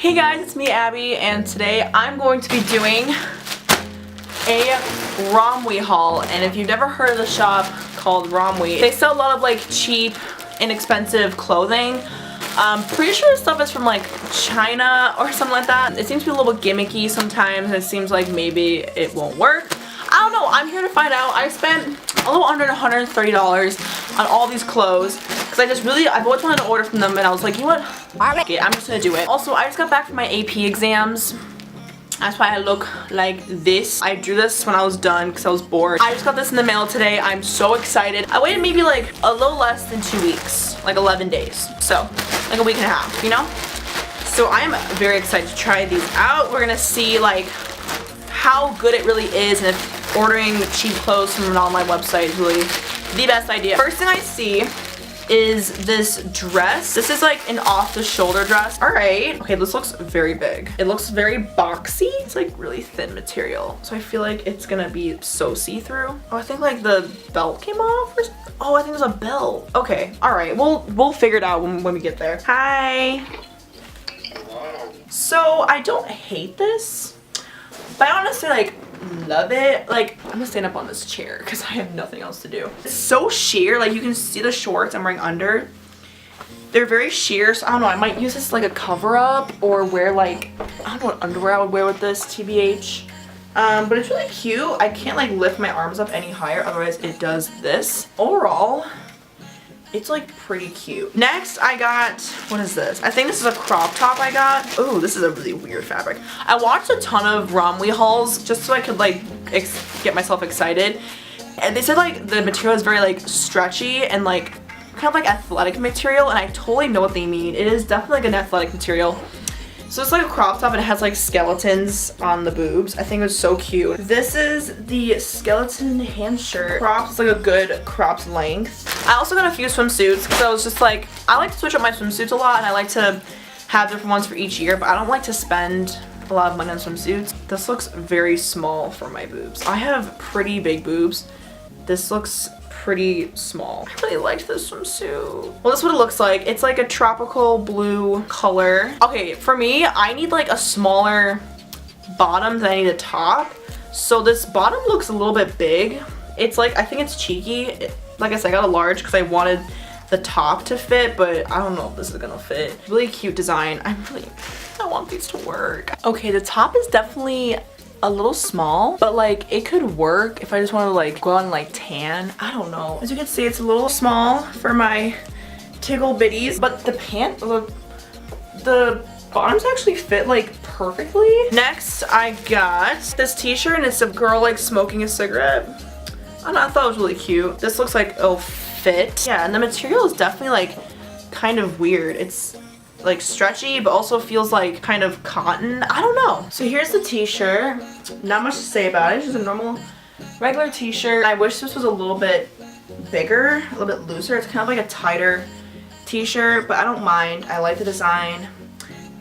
Hey guys, it's me Abby, and today I'm going to be doing a Romwe haul. And if you've never heard of the shop called Romwe, they sell a lot of like cheap, inexpensive clothing. Pretty sure this stuff is from like China or something like that. It seems to be a little gimmicky sometimes, and it seems like maybe it won't work. I don't know, I'm here to find out. I spent a little under $130 on all these clothes because I've always wanted to order from them, and I was like, you know what? Okay, I'm just gonna do it. Also, I just got back from my AP exams. That's why I look like this. I drew this when I was done because I was bored. I just got this in the mail today. I'm so excited. I waited maybe like a little less than 2 weeks, like 11 days. So, like a week and a half, you know? So I am very excited to try these out. We're gonna see like how good it really is, and if ordering cheap clothes from an online website is really the best idea. First thing I see is this dress. This is like an off-the-shoulder dress. Alright. Okay, this looks very big. It looks very boxy. It's like really thin material. So I feel like it's gonna be so see-through. Oh, I think like the belt came off or something. Oh, I think there's a belt. Okay, alright. We'll figure it out when we get there. Hi. Hello. So I don't hate this, but I honestly like love it. Like, I'm gonna stand up on this chair because I have nothing else to do. It's so sheer. Like, you can see the shorts I'm wearing under. They're very sheer, so I don't know, I might use this like a cover up or wear like, I don't know what underwear I would wear with this, TBH. But it's really cute. I can't like lift my arms up any higher, otherwise it does this. Overall, it's like pretty cute. Next, I got, what is this? I think this is a crop top I got. Oh, this is a really weird fabric. I watched a ton of Romwe hauls just so I could like get myself excited. And they said like the material is very like stretchy and like kind of like athletic material, and I totally know what they mean. It is definitely like an athletic material. So it's like a crop top and it has like skeletons on the boobs. I think it was so cute. This is the skeleton hand shirt. Cropped, it's like a good cropped length. I also got a few swimsuits because I was just like, I like to switch up my swimsuits a lot, and I like to have different ones for each year, but I don't like to spend a lot of money on swimsuits. This looks very small for my boobs. I have pretty big boobs. This looks pretty small. I really liked this swimsuit. Well, this is what it looks like. It's like a tropical blue color. Okay, for me, I need like a smaller bottom than I need a top. So this bottom looks a little bit big. It's like, I think it's cheeky. Like I said, I got a large because I wanted the top to fit, but I don't know if this is gonna fit. Really cute design. I want these to work. Okay, the top is definitely a little small, but like it could work if I just want to like go out and like tan. I don't know. As you can see, it's a little small for my tickle bitties, but the the bottoms actually fit like perfectly. Next, I got this t-shirt, and it's a girl like smoking a cigarette. I don't know, I thought it was really cute. This looks like it'll fit. Yeah, and the material is definitely like kind of weird. It's like stretchy, but also feels like kind of cotton. I don't know. So here's the t-shirt. Not much to say about it. It's just a normal regular t-shirt. I wish this was a little bit bigger, a little bit looser. It's kind of like a tighter t-shirt, but I don't mind. I like the design.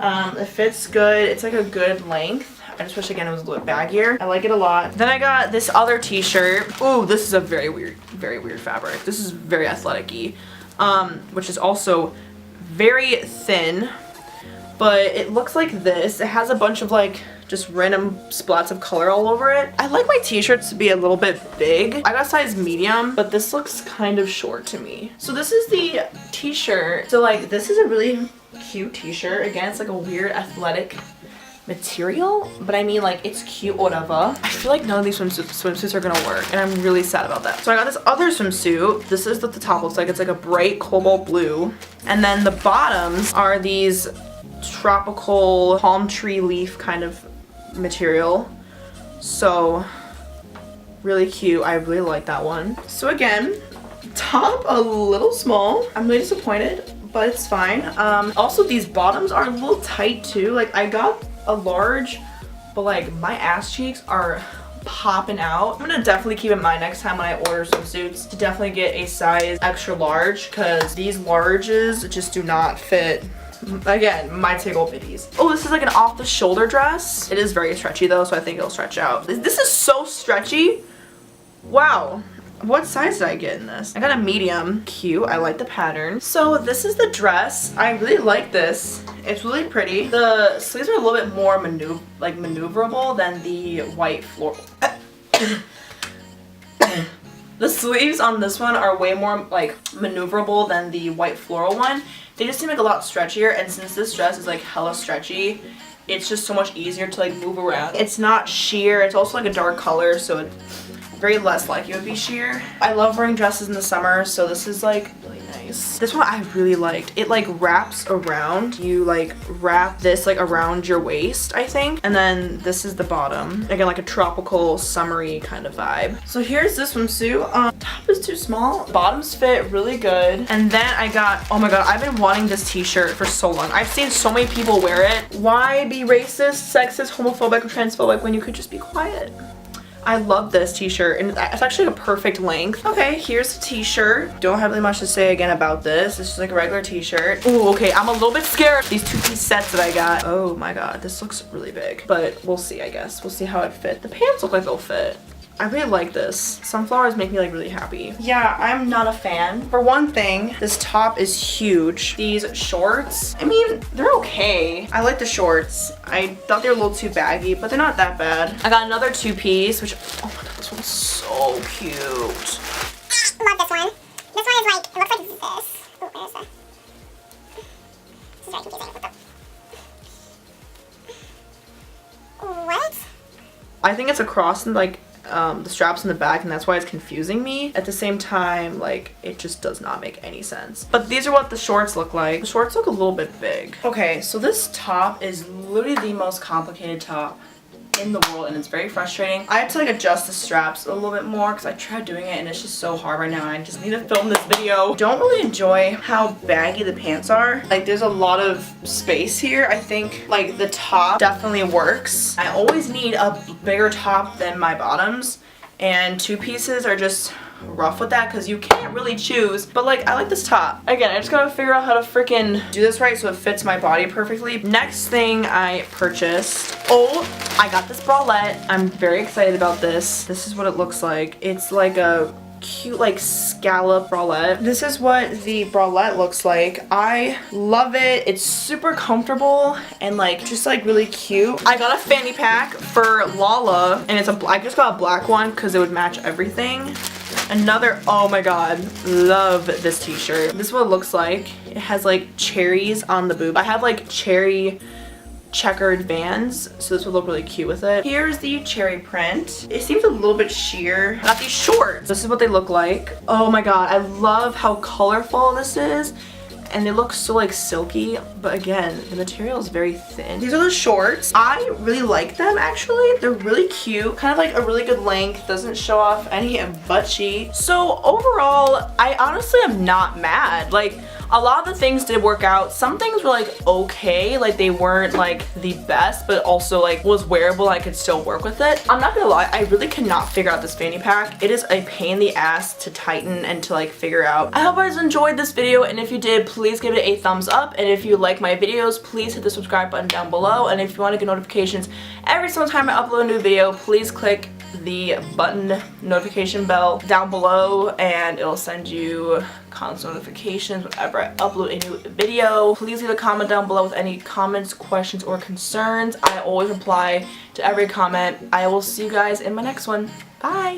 It fits good. It's like a good length. I just wish again it was a little bit baggier. I like it a lot. Then I got this other t-shirt. Ooh, this is a very weird fabric. This is very athletic-y, which is also very thin, but it looks like this. It has a bunch of like just random splats of color all over it. I like my t-shirts to be a little bit big. I got size medium, but this looks kind of short to me. So this is the t-shirt. So like this is a really cute t-shirt. Again, it's like a weird athletic material, but I mean like it's cute, whatever. I feel like none of these swimsuits are gonna work, and I'm really sad about that. So I got this other swimsuit. This is what the top looks like. It's like a bright cobalt blue, and then the bottoms are these tropical palm tree leaf kind of material. So really cute. I really like that one. So again, top a little small. I'm really disappointed, but it's fine. Also, these bottoms are a little tight too. Like I got a large, but like my ass cheeks are popping out. I'm gonna definitely keep in mind next time when I order swimsuits to definitely get a size extra large, because these larges just do not fit, again, my tickle bitties. Oh, this is like an off-the-shoulder dress. It is very stretchy though, so I think it'll stretch out. This is so stretchy. Wow. What size did I get in this? I got a medium. Cute. I like the pattern. So this is the dress. I really like this. It's really pretty. The sleeves are a little bit more maneuverable than the white floral. The sleeves on this one are way more like maneuverable than the white floral one. They just seem like a lot stretchier, and since this dress is like hella stretchy, it's just so much easier to like move around. It's not sheer. It's also like a dark color, so it's very less likely it would be sheer. I love wearing dresses in the summer, so this is like really nice. This one I really liked. It like wraps around. You like wrap this like around your waist, I think. And then this is the bottom. Again, like a tropical, summery kind of vibe. So here's this swimsuit. Top is too small. Bottoms fit really good. And then I got, oh my god, I've been wanting this t-shirt for so long. I've seen so many people wear it. Why be racist, sexist, homophobic, or transphobic when you could just be quiet? I love this t-shirt, and it's actually a perfect length. Okay, here's the t-shirt. Don't have really much to say again about this. It's just like a regular t-shirt. Ooh, okay, I'm a little bit scared. These two-piece sets that I got. Oh my god, this looks really big. But we'll see, I guess. We'll see how it fits. The pants look like they'll fit. I really like this. Sunflowers make me like really happy. Yeah, I'm not a fan. For one thing, this top is huge. These shorts, I mean, they're okay. I like the shorts. I thought they were a little too baggy, but they're not that bad. I got another two-piece, which, oh my god, this one's so cute. Love this one. This one is like, it looks like this. Oh, where's the... This is very confusing. What? I think it's across in like the straps in the back, and that's why it's confusing me. At the same time, like, it just does not make any sense. But these are what the shorts look like. The shorts look a little bit big. Okay, so this top is literally the most complicated top in the world, and it's very frustrating. I had to like adjust the straps a little bit more because I tried doing it and it's just so hard right now. I just need to film this video. Don't really enjoy how baggy the pants are. Like, there's a lot of space here. I think like the top definitely works. I always need a bigger top than my bottoms, and two pieces are just rough with that because you can't really choose. But like, I like this top. Again, I just gotta figure out how to freaking do this right so it fits my body perfectly. Next thing I purchased, oh, I got this bralette. I'm very excited about this. This is what it looks like. It's like a cute like scallop bralette. This is what the bralette looks like. I love it. It's super comfortable and like just like really cute. I got a fanny pack for Lala, and it's I just got a black one because it would match everything. Another, oh my god, love this t-shirt. This is what it looks like. It has like cherries on the boob. I have like cherry checkered Vans, so this would look really cute with it. Here's the cherry print. It seems a little bit sheer. I got these shorts. This is what they look like. Oh my god, I love how colorful this is. And they look so like silky, but again, the material is very thin. These are the shorts. I really like them actually. They're really cute, kind of like a really good length, doesn't show off any butt cheek. So overall, I honestly am not mad. Like, a lot of the things did work out. Some things were like okay, like they weren't like the best, but also like was wearable. I could still work with it. I'm not gonna lie, I really cannot figure out this fanny pack. It is a pain in the ass to tighten and to like figure out. I hope you guys enjoyed this video, and if you did, please give it a thumbs up. And if you like my videos, please hit the subscribe button down below. And if you want to get notifications every single time I upload a new video, please click the button notification bell down below, and it'll send you constant notifications whenever I upload a new video. Please leave a comment down below with any comments, questions, or concerns. I always reply to every comment. I will see you guys in my next one. Bye!